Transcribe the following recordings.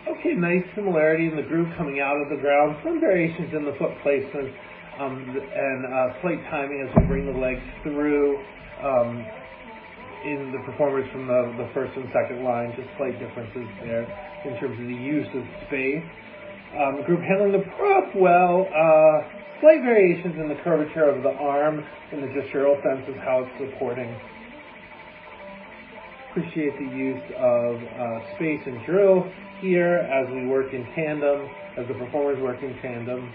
Okay, nice similarity in the groove coming out of the ground. Some variations in the foot placement and slight timing as we bring the legs through in the performers from the first and second line. Just slight differences there in terms of the use of space. The group handling the prop well. Slight variations in the curvature of the arm in the gestural sense of how it's supporting. Appreciate the use of space and drill here as we work in tandem, as the performers work in tandem.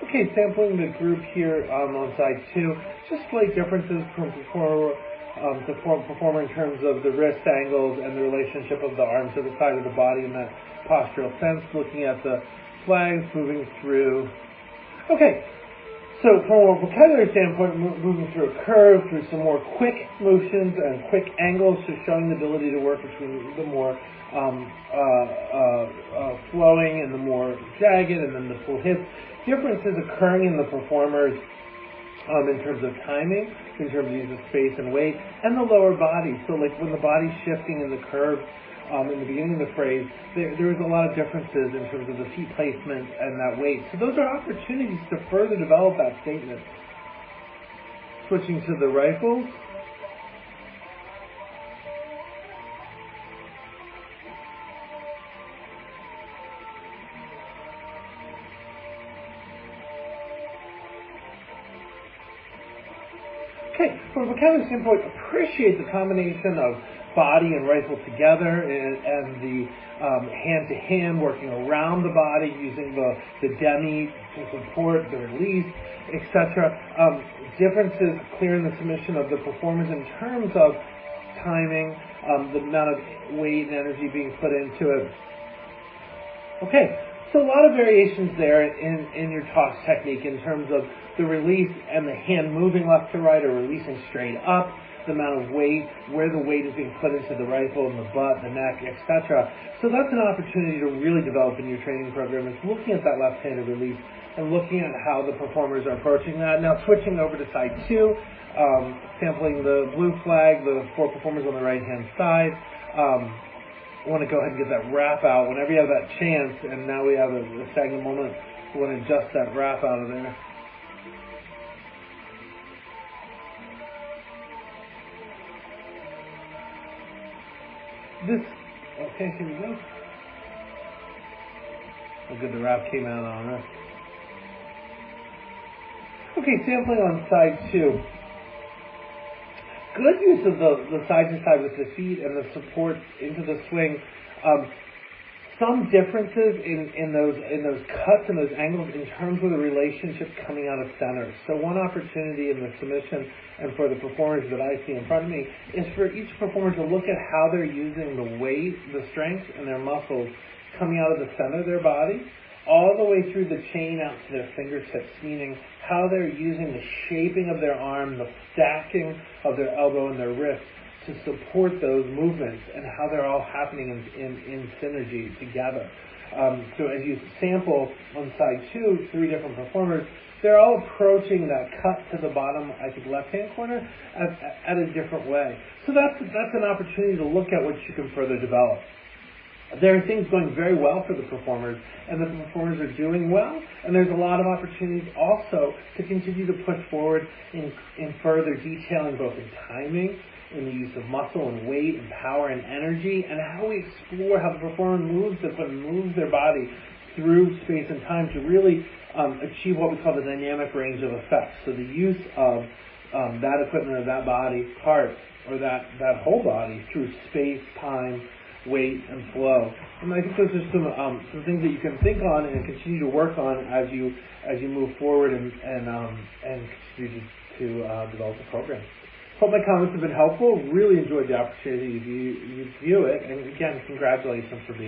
Okay, sampling the group here on side 2. Just slight differences from performer to performer in terms of the wrist angles and the relationship of the arm to the side of the body in that postural sense, looking at the flags moving through. Okay, so from a vocabulary standpoint, moving through a curve, through some more quick motions and quick angles, just showing the ability to work between the more flowing and the more jagged, and then the full hip. Differences occurring in the performers in terms of timing, in terms of use of space and weight, and the lower body. So like when the body's shifting in the curve in the beginning of the phrase, there's a lot of differences in terms of the feet placement and that weight. So those are opportunities to further develop that statement. Switching to the rifles. Okay, from a vocabulary standpoint, appreciate the combination of body and rifle together and the hand-to-hand working around the body using the demi to support the release, etc. Differences clear in the submission of the performers in terms of timing, the amount of weight and energy being put into it. Okay, so a lot of variations there in your toss technique in terms of the release and the hand moving left to right or releasing straight up, the amount of weight, where the weight is being put into the rifle and the butt, the neck, etc. So that's an opportunity to really develop in your training program, is looking at that left-handed release and looking at how the performers are approaching that. Now switching over to side 2, sampling the blue flag, the 4 performers on the right-hand side. I want to go ahead and get that wrap out whenever you have that chance, and now we have a stagnant moment. We want to adjust that wrap out of there. Okay, here we go. How good the wrap came out on us. Okay, sampling on side 2. Good use of the side to side with the feet and the support into the swing. Some differences in those cuts and those angles in terms of the relationship coming out of center. So one opportunity in the submission and for the performers that I see in front of me is for each performer to look at how they're using the weight, the strength, and their muscles coming out of the center of their body all the way through the chain out to their fingertips, meaning how they're using the shaping of their arm, the stacking of their elbow and their wrist to support those movements, and how they're all happening in synergy together. So as you sample on side 2, 3 different performers, they're all approaching that cut to the bottom, I think, left-hand corner at a different way. So that's an opportunity to look at what you can further develop. There are things going very well for the performers, and the performers are doing well, and there's a lot of opportunities also to continue to push forward in further detailing, both in timing, in the use of muscle and weight and power and energy, and how we explore how the performer moves their body through space and time to really achieve what we call the dynamic range of effects. So the use of that equipment or that body part or that whole body through space, time, weight, and flow. And I think those are some things that you can think on and continue to work on as you move forward and continue to develop the program. Hope my comments have been helpful. Really enjoyed the opportunity to view it. And again, congratulations for being